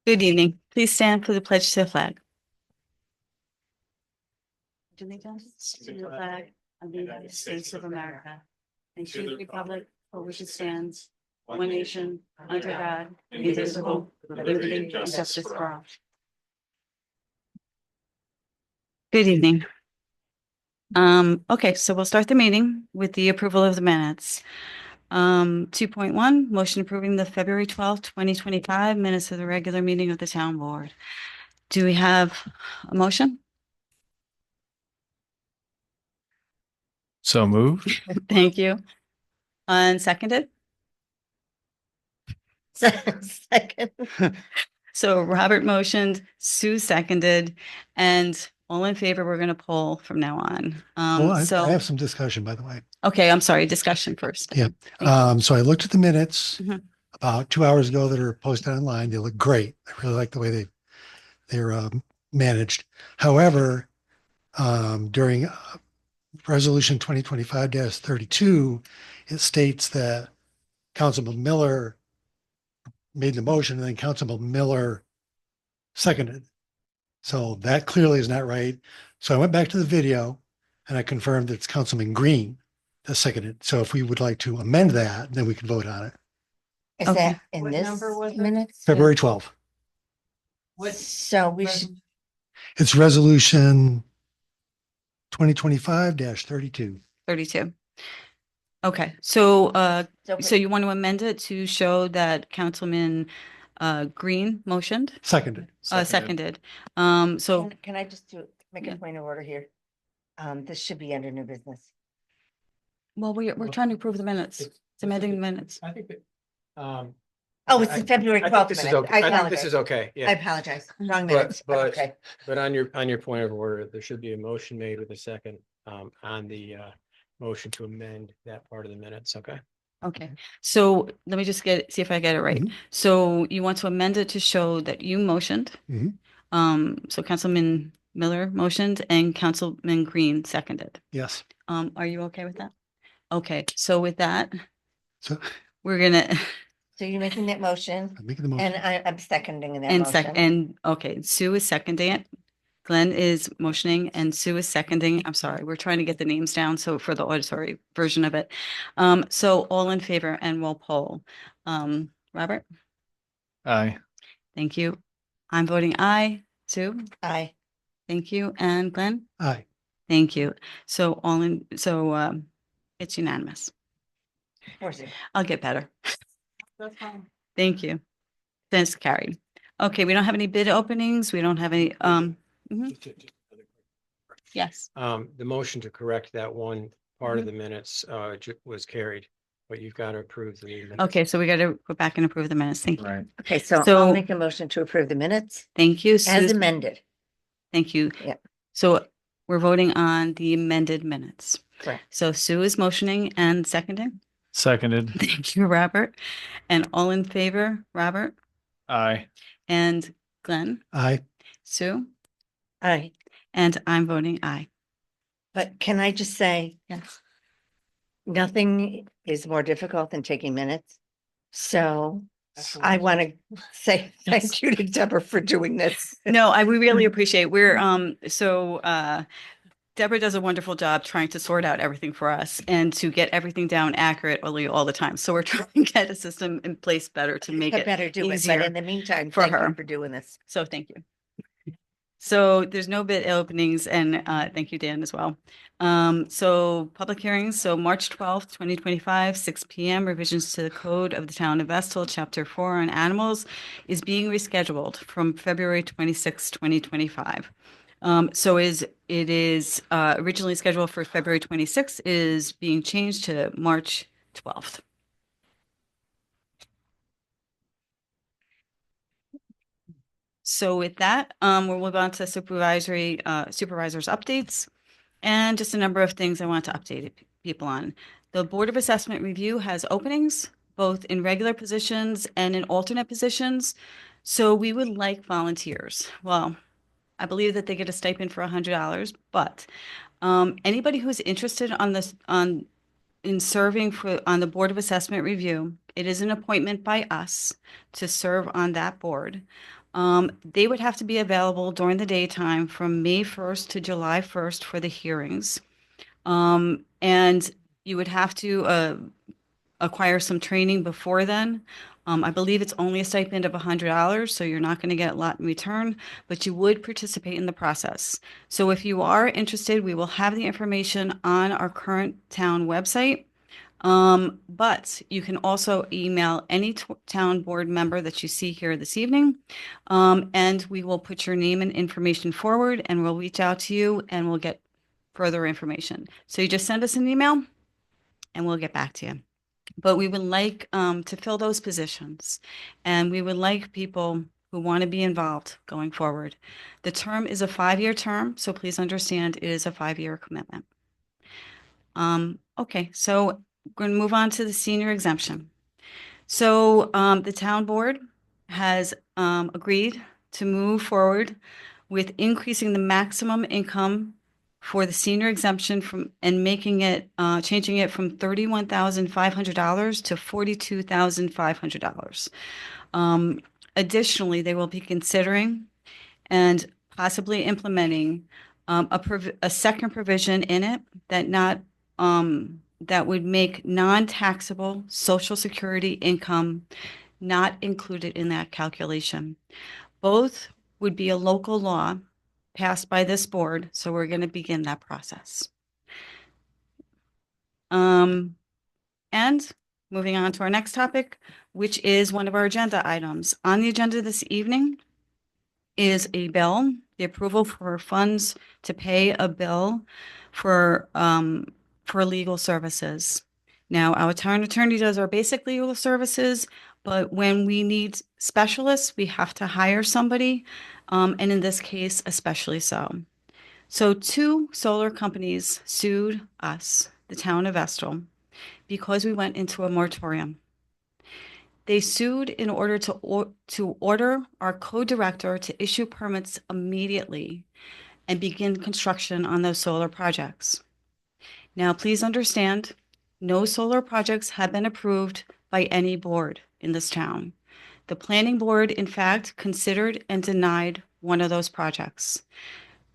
Good evening. Please stand for the pledge to the flag. Allegiance to the flag of the United States of America and to the republic for which it stands, one nation, under God, indivisible, with liberty and justice for all. Good evening. Okay, so we'll start the meeting with the approval of the minutes. 2.1, motion approving the February 12th, 2025 minutes of the regular meeting of the town board. Do we have a motion? So moved. Thank you. Seconded? Second. So Robert motioned, Sue seconded, and all in favor, we're going to poll from now on. Well, I So, have some discussion, by the way. okay, I'm sorry, discussion first. Yeah. Thank So I looked at the minutes Mhm. about 2 hours ago that are posted online. They look great. I really like the way they're managed. However, during Resolution 2025-32, it states that Councilman Miller made the motion and then Councilman Miller seconded. So that clearly is not right. So I went back to the video and I confirmed that it's Councilman Green that seconded. So if we would like to amend that, then we can vote on it. Is Okay. that in What this number was it? minutes? February 12th. So we should, It's resolution 2025-32. 32. Okay, so so so you want to amend it to show that Councilman Green motioned, Seconded. seconded. So can I just make Yeah. a point of order here? This should be under new business. well, we're trying to approve the minutes. It's amending the minutes. I think that, Oh, it's the February I think 12th this is minute. okay. I think this is okay, I yeah. apologize. Wrong But- minutes. but- Okay. But on your point of order, there should be a motion made with a second, on the, motion to amend that part of the minutes, okay? Okay, so let me just see if I get it right. Mhm. So you want to amend it to show that you motioned. Mhm. So Councilman Miller motioned and Councilman Green seconded. Yes. Are you okay with that? Okay, so with that, So we're gonna, So you're making that motion I'm making the motion. and I'm seconding that and motion. okay, Sue is seconding it. Glenn is motioning and Sue is seconding. I'm sorry, we're trying to get the names down, so for the auditory version of it. So all in favor and we'll poll. Robert? Aye. Thank you. I'm voting aye. Sue? Aye. Thank you. And Glenn? Aye. Thank you. So it's unanimous. Where's it? I'll get better. That's fine. Thank you. That's carried. Okay, we don't have any bid openings. We don't have any, yes. The motion to correct that one part of the minutes, was carried, but you've got to approve the minutes. Okay, so we got to go back and approve the minutes. Thank you. Right. Okay, so So- I'll make a motion to approve the minutes Thank you. as Susan. amended. Thank you. Yeah. So we're voting on the amended minutes. Correct. So Sue is motioning and seconding. Seconded. Thank you, Robert. And all in favor, Robert Aye. and Glenn, Aye. Sue, Aye. and I'm voting aye. But can I just say, Yes. nothing is more difficult than taking minutes. So I want to say thank you to Deborah for doing this. No, we really appreciate, Deborah does a wonderful job trying to sort out everything for us and to get everything down accurately all the time. So we're trying to get a system in place better to make I it. better do it, easier but in the meantime, for thank her. you for doing this. So thank you. So there's no bid openings and thank you, Dan, as well. So public hearings, so March 12th, 2025, 6 p.m. revisions to the code of the town of Vestal, chapter 4 on animals is being rescheduled from February 26th, 2025. So it is originally scheduled for February 26th, is being changed to March 12th. So with that, we'll move on to supervisors updates and just a number of things I want to update people on. The Board of Assessment Review has openings, both in regular positions and in alternate positions. So we would like volunteers. Well, I believe that they get a stipend for $100, but anybody who's interested in serving on the Board of Assessment Review, it is an appointment by us to serve on that board. They would have to be available during the daytime from May 1st to July 1st for the hearings. And you would have to acquire some training before then. I believe it's only a stipend of $100, so you're not going to get a lot in return, but you would participate in the process. So if you are interested, we will have the information on our current town website. But you can also email any town board member that you see here this evening. And we will put your name and information forward and we'll reach out to you and we'll get further information. So you just send us an email and we'll get back to you. But we would like to fill those positions and we would like people who want to be involved going forward. The term is a 5-year term, so please understand it is a 5-year commitment. Okay, so we're going to move on to the senior exemption. So the town board has agreed to move forward with increasing the maximum income for the senior exemption from and making it changing it from $31,500 to $42,500. Additionally, they will be considering and possibly implementing a second provision in it that would make non-taxable Social Security income not included in that calculation. Both would be a local law passed by this board, so we're going to begin that process. And moving on to our next topic, which is one of our agenda items. On the agenda this evening is a bill, the approval for funds to pay a bill for legal services. Now, our town attorney does our basic legal services, but when we need specialists, we have to hire somebody, and in this case, especially so. So 2 solar companies sued us, the town of Estill, because we went into a moratorium. They sued in order to order our co-director to issue permits immediately and begin construction on those solar projects. Now, please understand, no solar projects have been approved by any board in this town. The planning board, in fact, considered and denied one of those projects.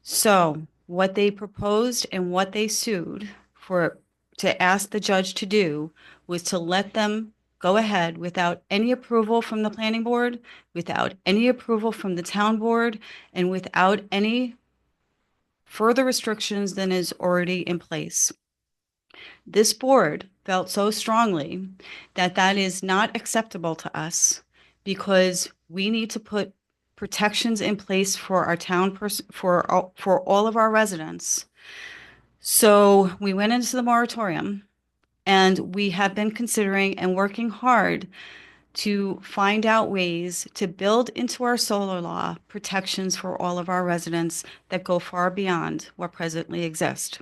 So what they proposed and what they sued for to ask the judge to do was to let them go ahead without any approval from the planning board, without any approval from the town board, and without any further restrictions than is already in place. This board felt so strongly that that is not acceptable to us because we need to put protections in place for our town for all of our residents. So we went into the moratorium and we have been considering and working hard to find out ways to build into our solar law protections for all of our residents that go far beyond what presently exists.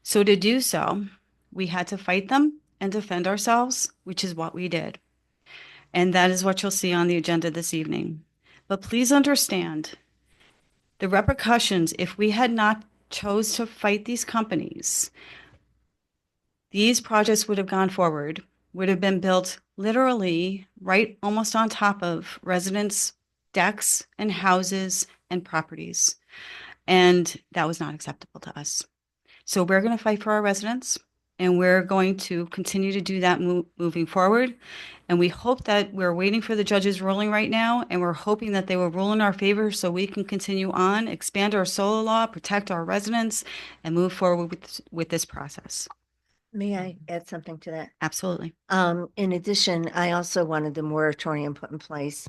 So to do so, we had to fight them and defend ourselves, which is what we did. And that is what you'll see on the agenda this evening. But please understand the repercussions if we had not chose to fight these companies. These projects would have gone forward, would have been built literally right almost on top of residents' decks and houses and properties. And that was not acceptable to us. So we're going to fight for our residents and we're going to continue to do that moving forward. And we hope that we're waiting for the judge's ruling right now, and we're hoping that they will rule in our favor so we can continue on, expand our solar law, protect our residents, and move forward with this process. May I add something to that? Absolutely. In addition, I also wanted the moratorium put in place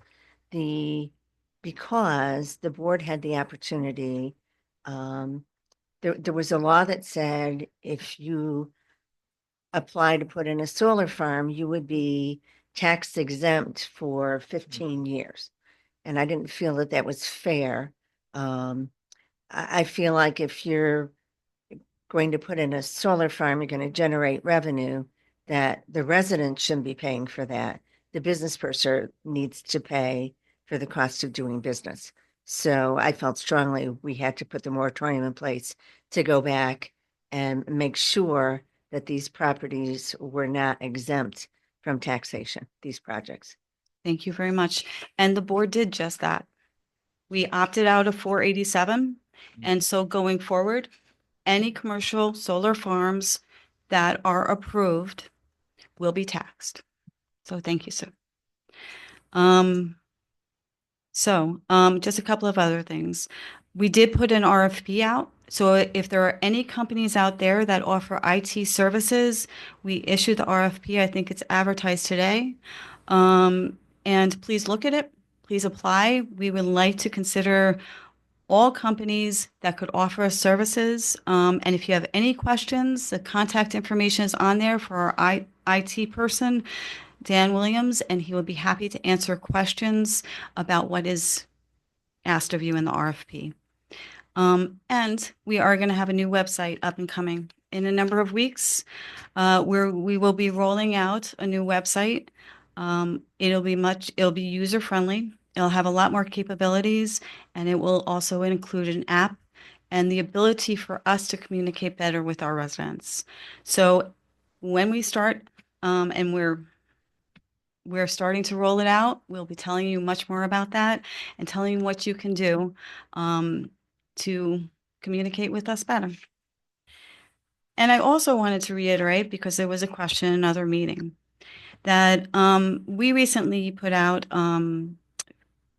because the board had the opportunity. There was a law that said if you apply to put in a solar farm, you would be tax exempt for 15 years. And I didn't feel that that was fair. I feel like if you're going to put in a solar farm, you're going to generate revenue, that the residents shouldn't be paying for that. The business person needs to pay for the cost of doing business. So I felt strongly we had to put the moratorium in place to go back and make sure that these properties were not exempt from taxation, these projects. Thank you very much. And the board did just that. We opted out of 487. And so going forward, any commercial solar farms that are approved will be taxed. So thank you, sir. Just a couple of other things. We did put an RFP out. So if there are any companies out there that offer IT services, we issued the RFP. I think it's advertised today. And please look at it. Please apply. We would like to consider all companies that could offer us services. And if you have any questions, the contact information is on there for our IT person, Dan Williams, and he will be happy to answer questions about what is asked of you in the RFP. And we are going to have a new website up and coming in a number of weeks, where we will be rolling out a new website. It'll be user friendly. It'll have a lot more capabilities, and it will also include an app and the ability for us to communicate better with our residents. So when we start, and we're starting to roll it out, we'll be telling you much more about that and telling you what you can do to communicate with us better. And I also wanted to reiterate, because there was a question in another meeting, that we recently put out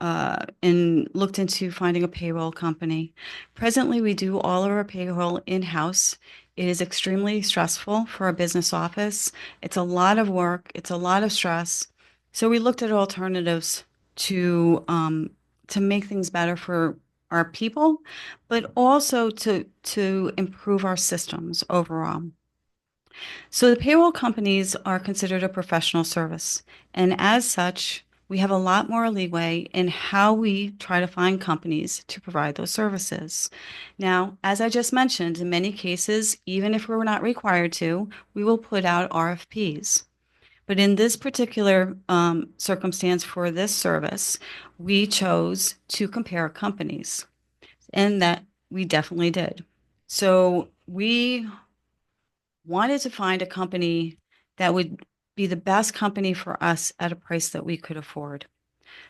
and looked into finding a payroll company. Presently, we do all of our payroll in-house. It is extremely stressful for a business office. It's a lot of work. It's a lot of stress. So we looked at alternatives to make things better for our people, but also to improve our systems overall. So the payroll companies are considered a professional service, and as such, we have a lot more leeway in how we try to find companies to provide those services. Now, as I just mentioned, in many cases, even if we're not required to, we will put out RFPs. But in this particular circumstance for this service, we chose to compare companies, and that we definitely did. So we wanted to find a company that would be the best company for us at a price that we could afford.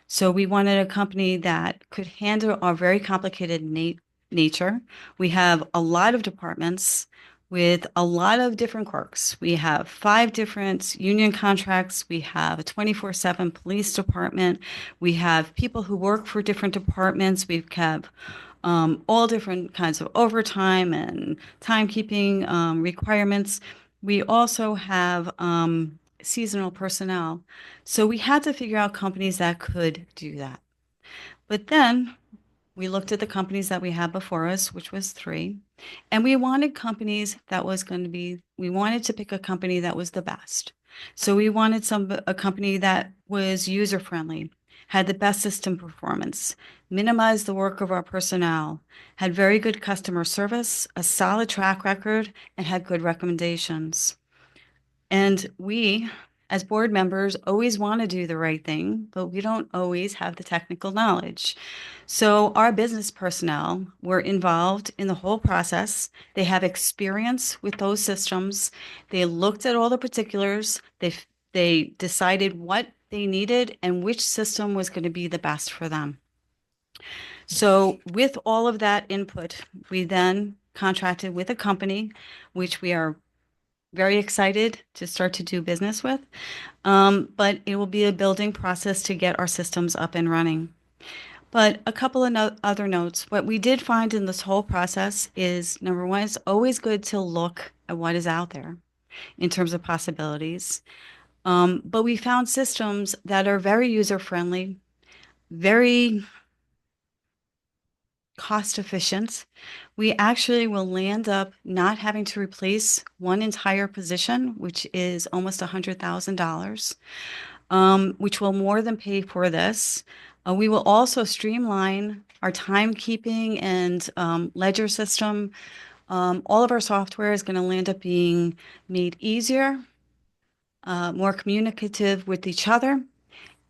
So we wanted a company that could handle our very complicated nature. We have a lot of departments with a lot of different quirks. We have 5 different union contracts. We have a 24/7 police department. We have people who work for different departments. We have all different kinds of overtime and timekeeping requirements. We also have seasonal personnel. So we had to figure out companies that could do that. But then we looked at the companies that we had before us, which was 3, and we wanted companies that was going to be, we wanted to pick a company that was the best. So we wanted a company that was user friendly, had the best system performance, minimized the work of our personnel, had very good customer service, a solid track record, and had good recommendations. And we, as board members, always want to do the right thing, but we don't always have the technical knowledge. So our business personnel were involved in the whole process. They have experience with those systems. They looked at all the particulars. They decided what they needed and which system was going to be the best for them. So with all of that input, we then contracted with a company, which we are very excited to start to do business with. But it will be a building process to get our systems up and running. But a couple of other notes. What we did find in this whole process is, number one, it's always good to look at what is out there in terms of possibilities. But we found systems that are very user-friendly, very cost efficient. We actually will land up not having to replace one entire position, which is almost $100,000, which will more than pay for this. We will also streamline our timekeeping and ledger system. All of our software is going to land up being made easier, more communicative with each other,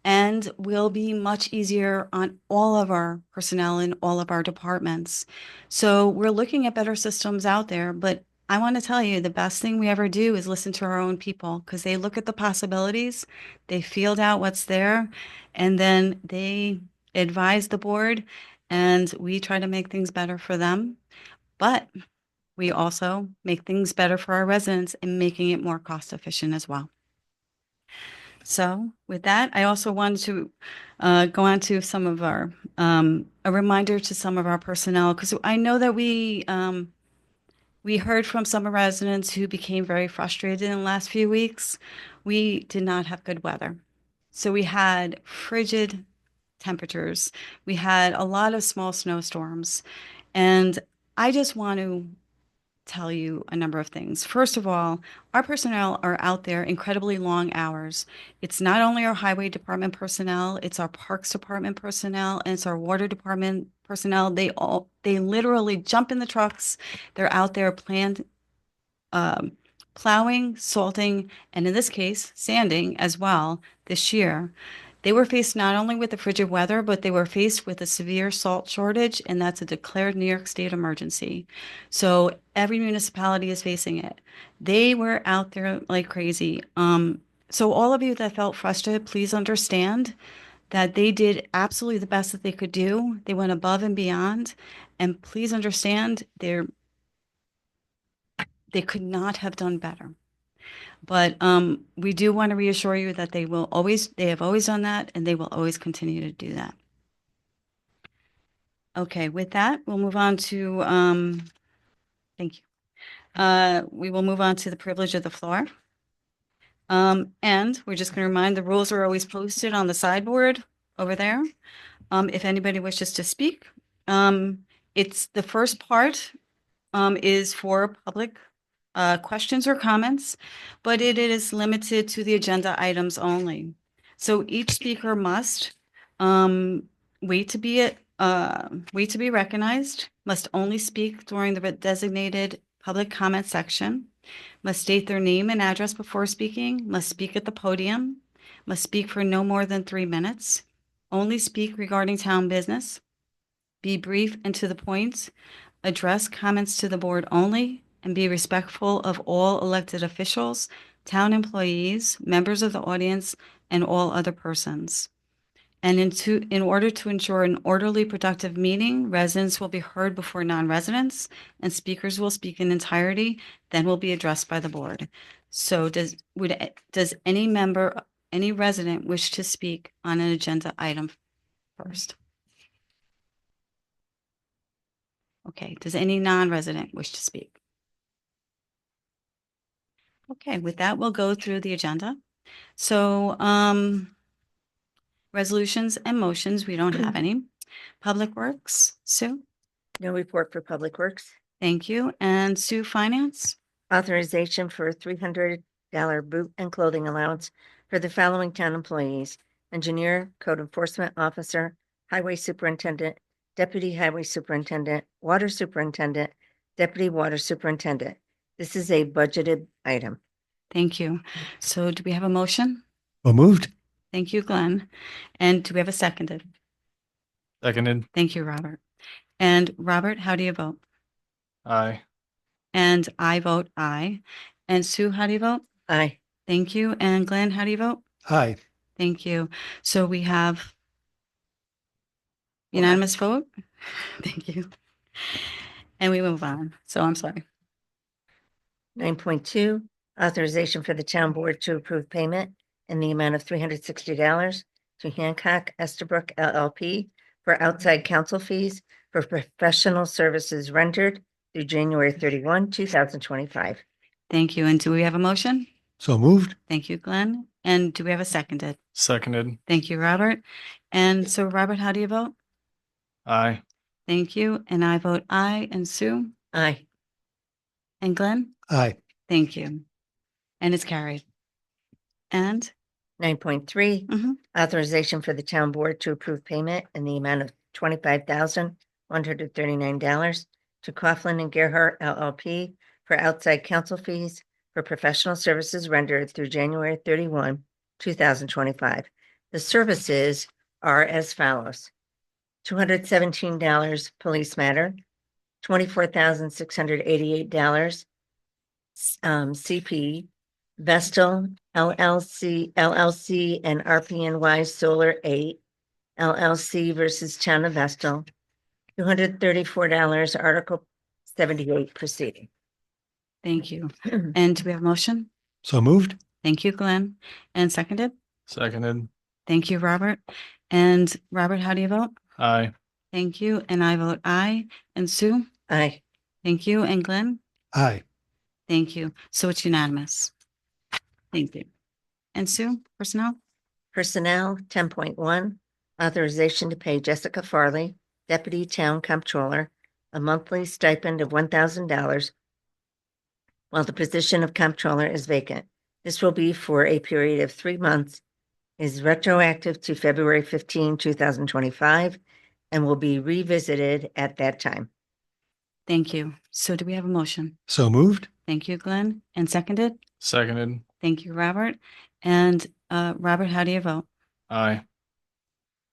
and will be much easier on all of our personnel in all of our departments. So we're looking at better systems out there, but I want to tell you, the best thing we ever do is listen to our own people because they look at the possibilities, they field out what's there, and then they advise the board, and we try to make things better for them. But we also make things better for our residents and making it more cost efficient as well. So with that, I also wanted to go on to some of our, a reminder to some of our personnel, because I know that we heard from some residents who became very frustrated in the last few weeks. We did not have good weather. So we had frigid temperatures. We had a lot of small snowstorms. And I just want to tell you a number of things. First of all, our personnel are out there incredibly long hours. It's not only our highway department personnel, it's our parks department personnel, and it's our water department personnel. They literally jump in the trucks. They're out there plowing, salting, and in this case, sanding as well this year. They were faced not only with the frigid weather, but they were faced with a severe salt shortage, and that's a declared New York State emergency. So every municipality is facing it. They were out there like crazy. So all of you that felt frustrated, please understand that they did absolutely the best that they could do. They went above and beyond, and please understand they could not have done better. But we do want to reassure you that they have always done that, and they will always continue to do that. Okay, with that, we'll move on to, thank you. We will move on to the privilege of the floor. And we're just going to remind the rules are always posted on the sideboard over there. If anybody wishes to speak, it's the first part is for public questions or comments, but it is limited to the agenda items only. So each speaker must wait to be recognized, must only speak during the designated public comment section, must state their name and address before speaking, must speak at the podium, must speak for no more than 3 minutes, only speak regarding town business, be brief and to the point, address comments to the board only, and be respectful of all elected officials, town employees, members of the audience, and all other persons. And in order to ensure an orderly, productive meeting, residents will be heard before non-residents, and speakers will speak in entirety, then will be addressed by the board. So does any resident wish to speak on an agenda item first? Okay, does any non-resident wish to speak? Okay, with that, we'll go through the agenda. So, resolutions and motions, we don't have any. Public Works, Sue, No report for Public Works. thank you. And Sue, Finance, Authorization for $300 boot and clothing allowance for the following town employees: engineer, code enforcement officer, highway superintendent, deputy highway superintendent, water superintendent, deputy water superintendent. This is a budgeted item. thank you. So do we have a motion? Well moved. Thank you, Glenn. And do we have a seconded? Seconded. Thank you, Robert. And Robert, how do you vote? Aye. And I vote aye. And Sue, how do you vote? Aye. Thank you. And Glenn, how do you vote? Aye. Thank you. So we have unanimous vote. Thank you. And we move on. So I'm sorry. 9.2, authorization for the town board to approve payment in the amount of $360 to Hancock Estabrook LLP for outside counsel fees for professional services rendered through January 31, 2025. Thank you. And do we have a motion? So moved. Thank you, Glenn. And do we have a seconded? Seconded. Thank you, Robert. And so Robert, how do you vote? Aye. Thank you. And I vote aye. And Sue Aye. and Glenn? Aye. Thank you. And it's carried. And 9.3, Mhm. authorization for the town board to approve payment in the amount of $25,139 to Coughlin and Gerhart LLP for outside counsel fees for professional services rendered through January 31, 2025. The services are as follows: $217 police matter, $24,688 CP, Vestal LLC, and RPNY Solar 8 LLC versus Town of Vestal. $234, Article 78 proceeding. Thank you. And do we have a motion? So moved? Thank you, Glenn. And seconded? Seconded. Thank you, Robert. And Robert, how do you vote? Aye. Thank you. And I vote aye. And Sue? Aye. Thank you. And Glenn? Aye. Thank you. So it's unanimous. Thank you. And Sue, personnel? Personnel, 10.1, authorization to pay Jessica Farley, Deputy Town Comptroller, a monthly stipend of $1,000 while the position of Comptroller is vacant. This will be for a period of 3 months, is retroactive to February 15, 2025, and will be revisited at that time. Thank you. So do we have a motion? So moved? Thank you, Glenn. And seconded? Seconded. Thank you, Robert. And Robert, how do you vote? Aye.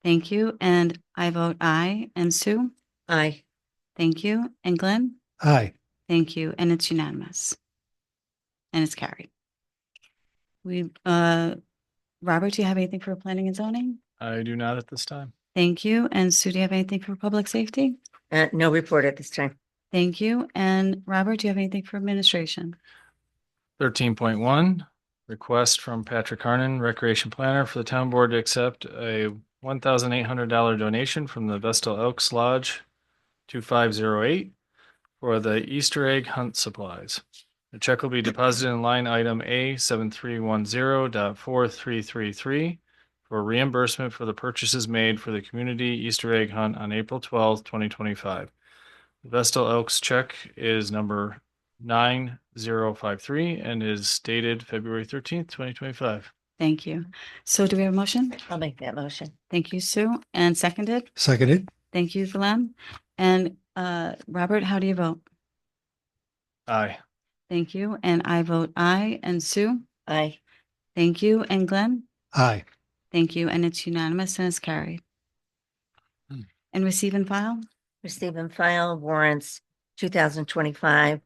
Thank you. And I vote aye. And Sue? Aye. Thank you. And Glenn? Aye. Thank you. And it's unanimous. And it's carried. Robert, do you have anything for planning and zoning? I do not at this time. Thank you. And Sue, do you have anything for public safety? No report at this time. Thank you. And Robert, do you have anything for administration? 13.1, request from Patrick Harnan, Recreation Planner, for the town board to accept a $1,800 donation from the Vestal Elks Lodge 2508 for the Easter egg hunt supplies. The check will be deposited in line item A7310.4333 for reimbursement for the purchases made for the community Easter egg hunt on April 12th, 2025. The Vestal Elks check is number 9053 and is dated February 13th, 2025. Thank you. So do we have a motion? I'll make that motion. Thank you, Sue. And seconded? Seconded? Thank you, Glenn. And Robert, how do you vote? Aye. Thank you. And I vote aye. And Sue? Aye. Thank you. And Glenn? Aye. Thank you. And it's unanimous and it's carried. Hmm. And receive and file? Receive and file warrants 2025,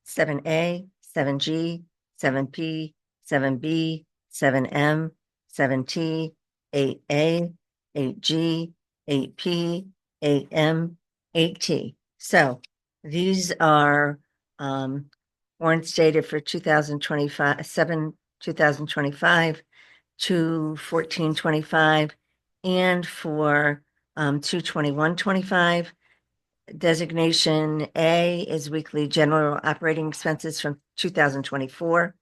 7A, 7G, 7P, 7B, 7M, 7T, 8A, 8G, 8P, 8M, 8T. So these are warrants dated for 2025, 2025 to 1425 and for 2/21/25. Designation A is weekly general operating expenses from 2024.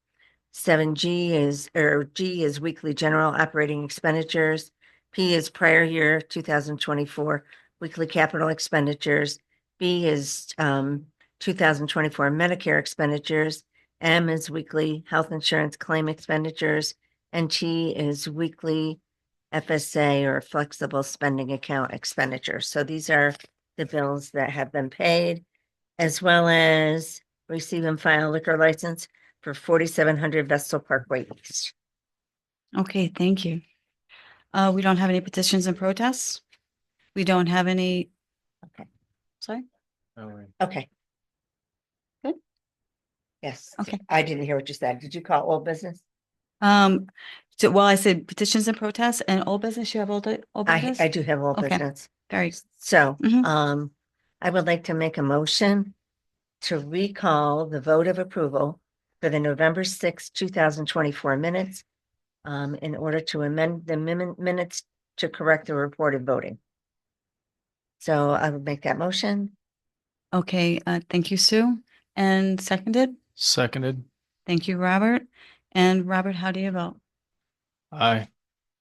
7G G is weekly general operating expenditures. P is prior year 2024 weekly capital expenditures. B is 2024 Medicare expenditures. M is weekly health insurance claim expenditures. And T is weekly FSA or flexible spending account expenditures. So these are the bills that have been paid, as well as receive and file liquor license for 4700 Vestal Parkway East. Okay, thank you. We don't have any petitions and protests. We don't have any. Okay. Sorry? Okay. Good. Yes. Okay. I didn't hear what you said. Did you call old business? So I said petitions and protests and old business. You have old business? I do have old Okay. business. Very, So, Mhm. I would like to make a motion to recall the vote of approval for the November 6th, 2024 minutes, in order to amend the minutes to correct the reported voting. So I would make that motion. okay, thank you, Sue. And seconded? Seconded. Thank you, Robert. And Robert, how do you vote? Aye.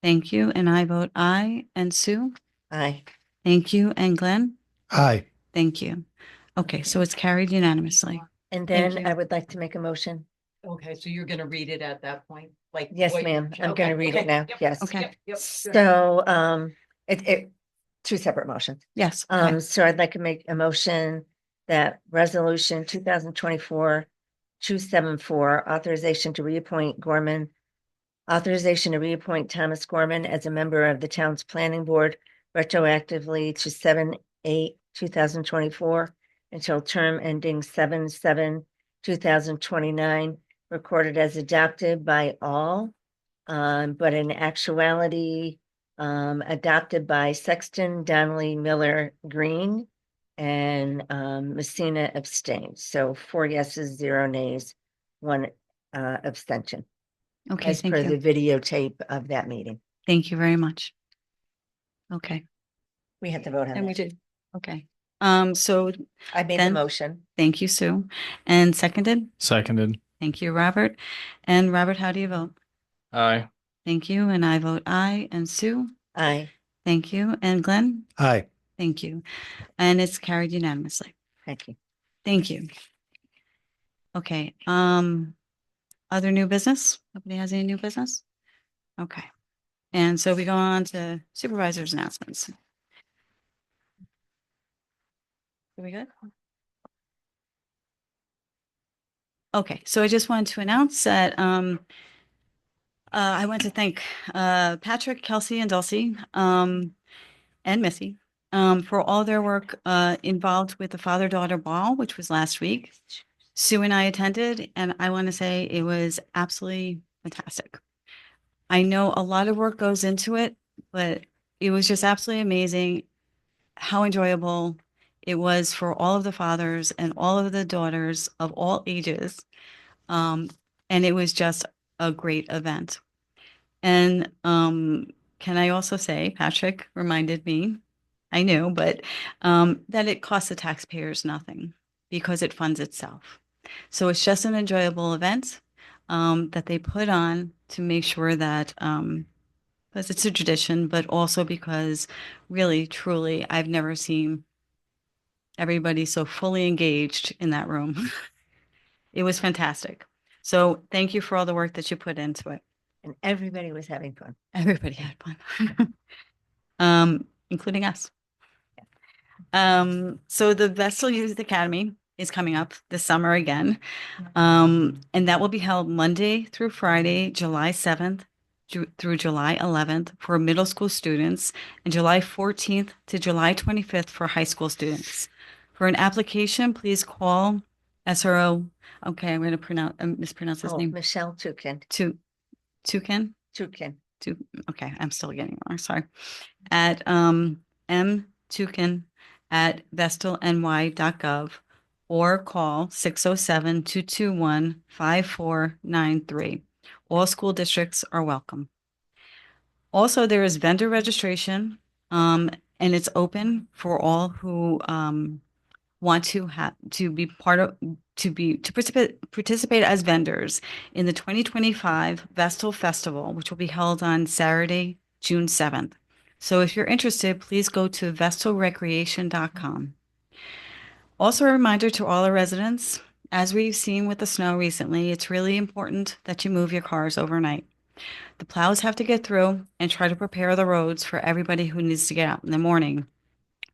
Thank you. And I vote aye. And Sue? Aye. Thank you. And Glenn? Aye. Thank you. Okay, so it's carried unanimously. And Thank then you. I would like to make a motion. Okay, so you're gonna read it at that point? Like. Yes, what- ma'am. I'm Okay, gonna read it okay, now. yep, Yes. Okay. yep, sure. So, it two separate motions. Yes. Okay. So I'd like to make a motion that resolution 2024-274, authorization to reappoint Thomas Gorman as a member of the town's planning board retroactively to 7/8/2024 until term ending 7/7/2025 2029, recorded as adopted by all, but in actuality, adopted by Sexton, Donnelly, Miller, Green, and Messina abstained. So 4 yeses, 0 nays, 1 abstention, Okay, as thank per the you. videotape of that meeting. Thank you very much. Okay, We have to vote on and we that. did. Okay. So I made the then- motion. thank you, Sue. And seconded? Seconded. Thank you, Robert. And Robert, how do you vote? Aye. Thank you. And I vote aye. And Sue? Aye, Thank you. And Glenn? Aye. Thank you. And it's carried unanimously. thank you. Thank you. Okay, other new business? Nobody has any new business? Okay. And so we go on to supervisors announcements. Are we good? Okay, so I just wanted to announce that I want to thank Patrick, Kelsey, and Dulcie and Missy for all their work involved with the father-daughter ball, which was last week. Sue and I attended, and I want to say it was absolutely fantastic. I know a lot of work goes into it, but it was just absolutely amazing how enjoyable it was for all of the fathers and all of the daughters of all ages. And it was just a great event. And can I also say, Patrick reminded me, I knew, but that it costs the taxpayers nothing because it funds itself. So it's just an enjoyable event that they put on to make sure that, because it's a tradition, but also because really, truly, I've never seen everybody so fully engaged in that room. It was fantastic. So thank you for all the work that you put into it. And everybody was having fun. Everybody had fun, including us. So the Vestal Youth Academy is coming up this summer again. And that will be held Monday through Friday, July 7th through July 11th for middle school students and July 14th to July 25th for high school students. For an application, please call SRO. Okay, I'm going to mispronounce his Oh, name. Michelle Tukin, Toucan. Okay, I'm still getting it wrong. Sorry. At mtukin@vestalny.gov or call 607-221-5493. All school districts are welcome. Also, there is vendor registration, and it's open for all who want to participate as vendors in the 2025 Vestal Festival, which will be held on Saturday, June 7th. So if you're interested, please go to vestalrecreation.com. Also a reminder to all our residents, as we've seen with the snow recently, it's really important that you move your cars overnight. The plows have to get through and try to prepare the roads for everybody who needs to get out in the morning.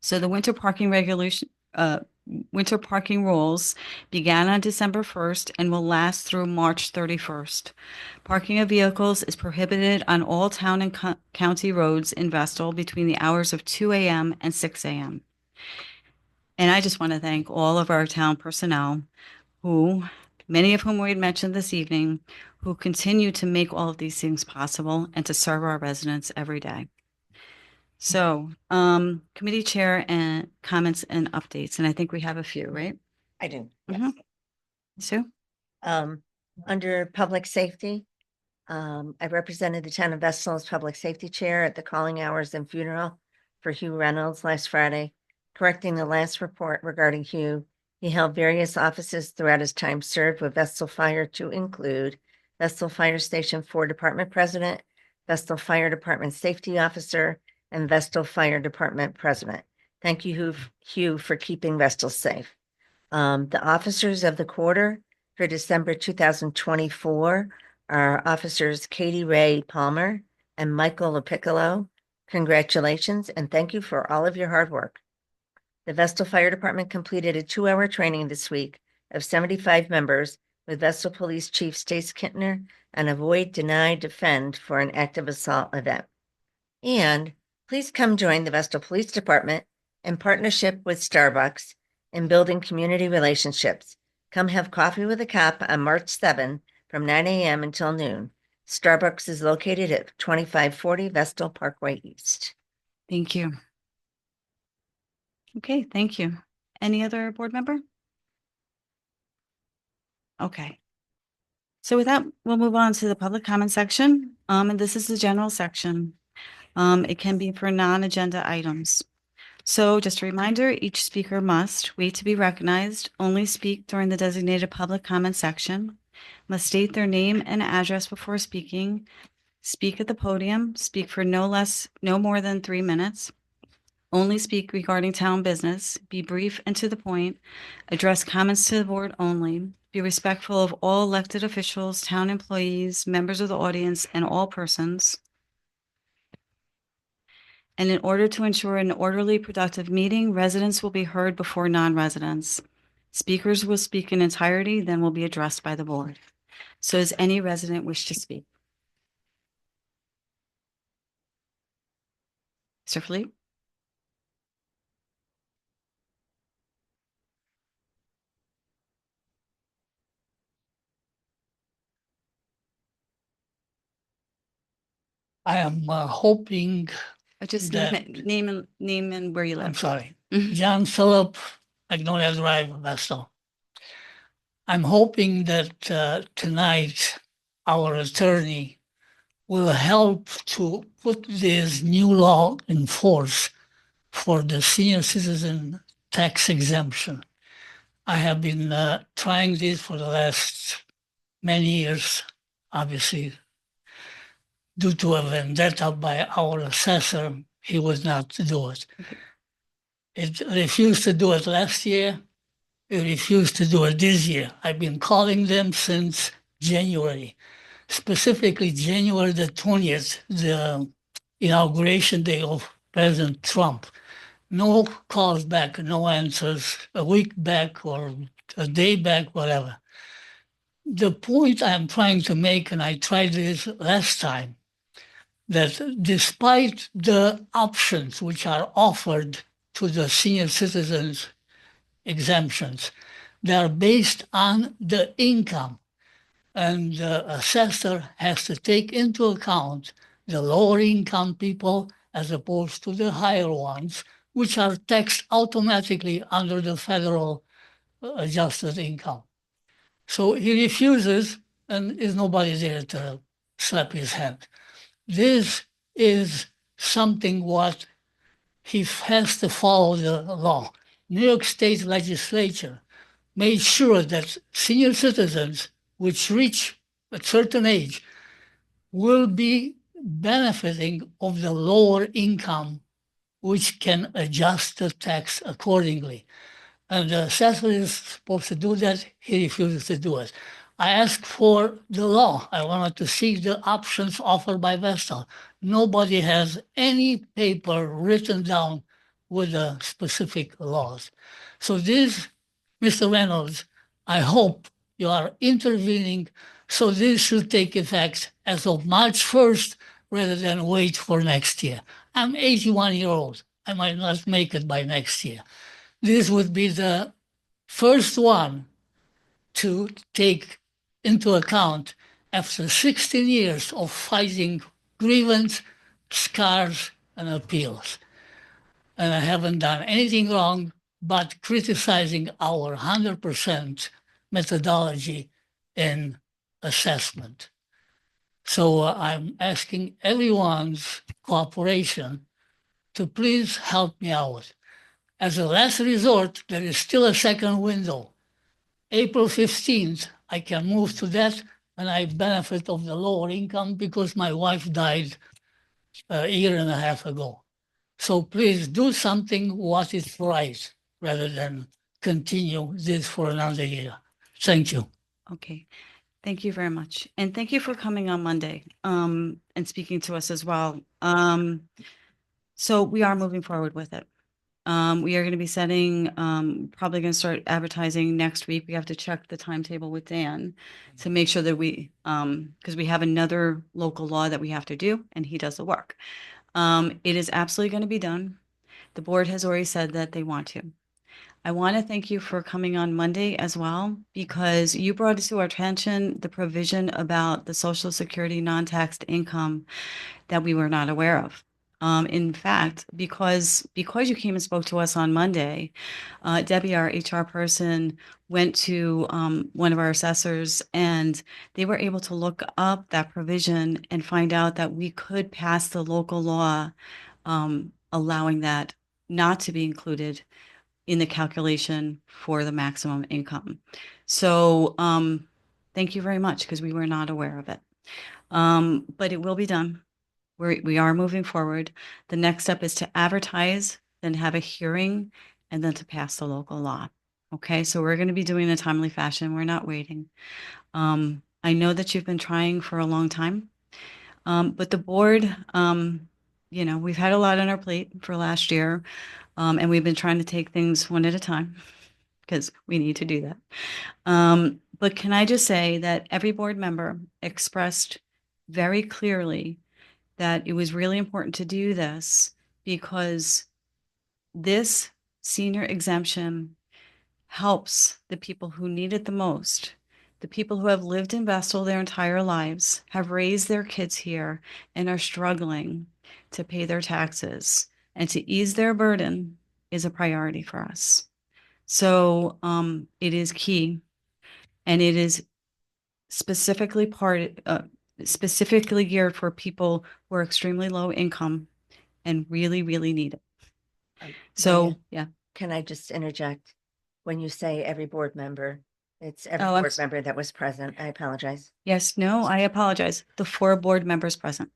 So the winter parking rules began on December 1st and will last through March 31st. Parking of vehicles is prohibited on all town and county roads in Vestal between the hours of 2 a.m. and 6 a.m. And I just want to thank all of our town personnel who, many of whom we had mentioned this evening, who continue to make all of these things possible and to serve our residents every day. So, committee chair and comments and updates, and I think we have a few, right? I do. Mhm. Sue? Under public safety, I represented the town of Vestal as public safety chair at the calling hours and funeral for Hugh Reynolds last Friday. Correcting the last report regarding Hugh, he held various offices throughout his time served with Vestal Fire to include Vestal Fire Station 4 Department President, Vestal Fire Department Safety Officer, and Vestal Fire Department President. Thank you, Hugh, for keeping Vestal safe. The officers of the quarter for December 2024 are Officers Katie Ray Palmer and Michael LaPiccolo. Congratulations and thank you for all of your hard work. The Vestal Fire Department completed a 2-hour training this week of 75 members with Vestal Police Chief Stace Kintner and Avoid, Deny, Defend for an active assault event. And please come join the Vestal Police Department in partnership with Starbucks in building community relationships. Come have coffee with a cop on March 7 from 9 a.m. until noon. Starbucks is located at 2540 Vestal Parkway East. Thank you. Okay, thank you. Any other board member? Okay. So with that, we'll move on to the public comment section. And this is the general section. It can be for non-agenda items. So just a reminder, each speaker must wait to be recognized, only speak during the designated public comment section, must state their name and address before speaking, speak at the podium, speak for no more than 3 minutes, only speak regarding town business, be brief and to the point, address comments to the board only, be respectful of all elected officials, town employees, members of the audience, and all persons. And in order to ensure an orderly, productive meeting, residents will be heard before non-residents. Speakers will speak in entirety, then will be addressed by the board. So does any resident wish to speak? Mr. Philippe? I am hoping, Just That- name and where you I'm live. sorry, Mhm. John Phillip, Magnolia Drive, Vestal. I'm hoping that tonight our attorney will help to put this new law in force for the senior citizen tax exemption. I have been trying this for the last many years, obviously. Due to a vendetta by our assessor, he would not do it. It refused to do it last year. It refused to do it this year. I've been calling them since January, specifically January the 20th, the inauguration day of President Trump. No calls back, no answers, a week back or a day back, whatever. The point I'm trying to make, and I tried this last time, that despite the options which are offered to the senior citizens exemptions, they are based on the income. And the assessor has to take into account the lower income people as opposed to the higher ones, which are taxed automatically under the federal adjusted income. So he refuses, and is nobody there to slap his hand. This is something what he has to follow the law. New York State legislature made sure that senior citizens which reach a certain age will be benefiting of the lower income, which can adjust the tax accordingly. And the assessor is supposed to do that. He refuses to do it. I asked for the law. I wanted to see the options offered by Vestal. Nobody has any paper written down with the specific laws. So this, Mr. Reynolds, I hope you are intervening so this should take effect as of March 1st rather than wait for next year. I'm 81 years old. I might not make it by next year. This would be the first one to take into account after 16 years of fighting grievance, scars, and appeals. And I haven't done anything wrong but criticizing our 100% methodology in assessment. So I'm asking everyone's cooperation to please help me out. As a last resort, there is still a second window. April 15th, I can move to that and I benefit of the lower income because my wife died a year and a half ago. So please do something what is right rather than continue this for another year. Thank you. Okay, thank you very much. And thank you for coming on Monday, and speaking to us as well. So we are moving forward with it. We are going to be setting, probably going to start advertising next week. We have to check the timetable with Dan to make sure that because we have another local law that we have to do and he does the work. It is absolutely going to be done. The board has already said that they want to. I want to thank you for coming on Monday as well, because you brought to our attention the provision about the Social Security non-taxed income that we were not aware of. In fact, because you came and spoke to us on Monday, Debbie, our HR person, went to one of our assessors, and they were able to look up that provision and find out that we could pass the local law allowing that not to be included in the calculation for the maximum income. So thank you very much, because we were not aware of it. But it will be done. We are moving forward. The next step is to advertise, then have a hearing, and then to pass the local law. Okay, so we're going to be doing it in a timely fashion. We're not waiting. I know that you've been trying for a long time, but the board, we've had a lot on our plate for last year, and we've been trying to take things one at a time because we need to do that. But can I just say that every board member expressed very clearly that it was really important to do this, because this senior exemption helps the people who need it the most. The people who have lived in Vestal their entire lives, have raised their kids here, and are struggling to pay their taxes, and to ease their burden is a priority for us. So it is key, and it is specifically specifically geared for people who are extremely low income and really, really need it. So, Diane, yeah. Can I just interject? When you say every board member, it's every Oh, I'm board member that was present. I apologize. Yes, no, I apologize. The 4 board members present,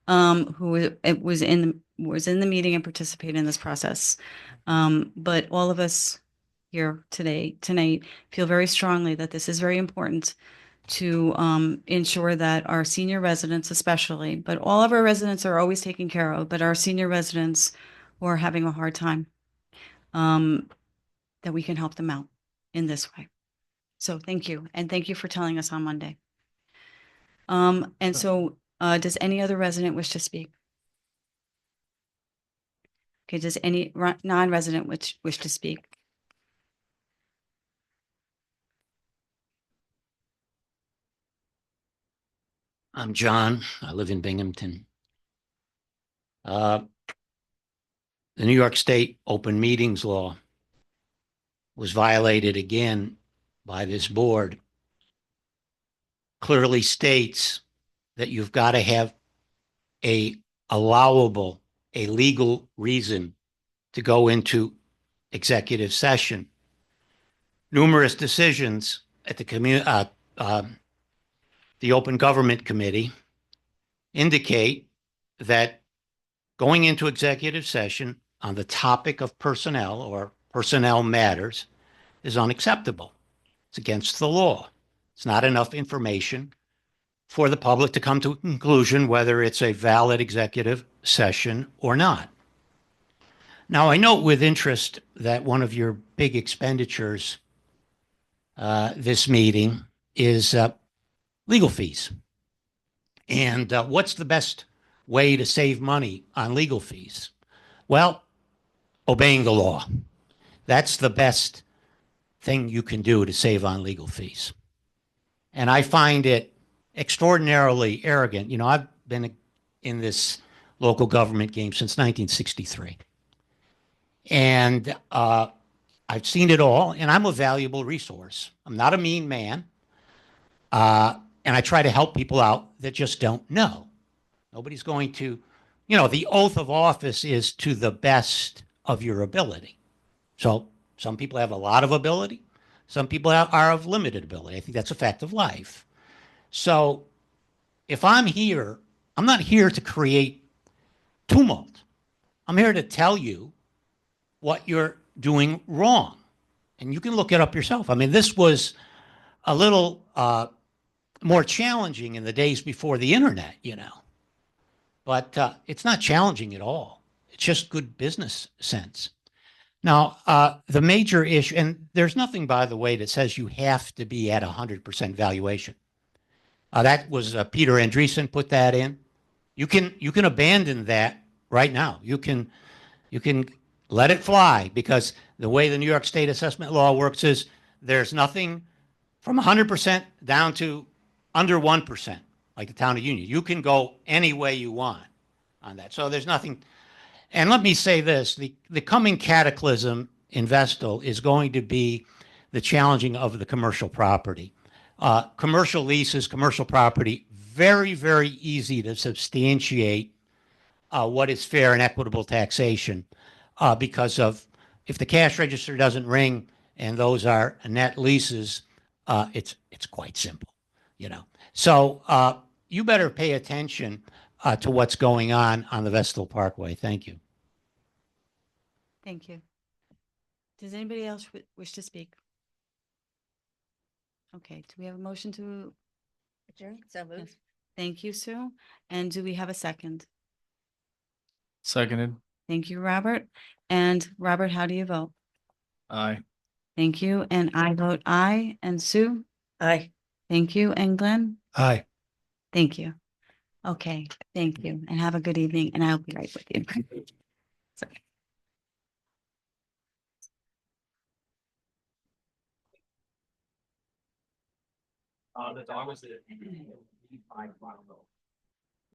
who it was in the meeting and participated in this process. But all of us here tonight feel very strongly that this is very important to ensure that our senior residents especially, but all of our residents are always taken care of, but our senior residents who are having a hard time, that we can help them out in this way. So thank you. And thank you for telling us on Monday. And so does any other resident wish to speak? Okay, does any non-resident wish to speak? I'm John. I live in Binghamton. The New York State open meetings law was violated again by this board. Clearly states that you've got to have a legal reason to go into executive session. Numerous decisions at the Open Government Committee indicate that going into executive session on the topic of personnel or personnel matters is unacceptable. It's against the law. It's not enough information for the public to come to a conclusion whether it's a valid executive session or not. Now, I note with interest that one of your big expenditures this meeting is legal fees. And what's the best way to save money on legal fees? Well, obeying the law. That's the best thing you can do to save on legal fees. And I find it extraordinarily arrogant. You know, I've been in this local government game since 1963. And I've seen it all, and I'm a valuable resource. I'm not a mean man. And I try to help people out that just don't know. Nobody's going to, the oath of office is to the best of your ability. So some people have a lot of ability. Some people are of limited ability. I think that's a fact of life. So if I'm here, I'm not here to create tumult. I'm here to tell you what you're doing wrong. And you can look it up yourself. I mean, this was a little more challenging in the days before the internet, But it's not challenging at all. It's just good business sense. Now, the major issue, and there's nothing, by the way, that says you have to be at 100% valuation. That was Peter Andreessen put that in. You can abandon that right now. You can let it fly, because the way the New York State assessment law works is there's nothing from 100% down to under 1%, like the town of Union. You can go any way you want on that. So there's nothing. And let me say this, the coming cataclysm in Vestal is going to be the challenging of the commercial property. Commercial leases, commercial property, very, very easy to substantiate what is fair and equitable taxation because of if the cash register doesn't ring and those are net leases, it's quite simple, you know. So you better pay attention to what's going on the Vestal Parkway. Thank you. Thank you. Does anybody else wish to speak? Okay, do we have a motion to, Adjourn? So moved. Yes. Thank you, Sue. And do we have a second? Seconded. Thank you, Robert. And Robert, how do you vote? Aye. Thank you. And I vote aye. And Sue? Aye. Thank you. And Glenn? Aye. Thank you. Okay, thank you. And have a good evening. And I'll be right with you. Sorry. The dog was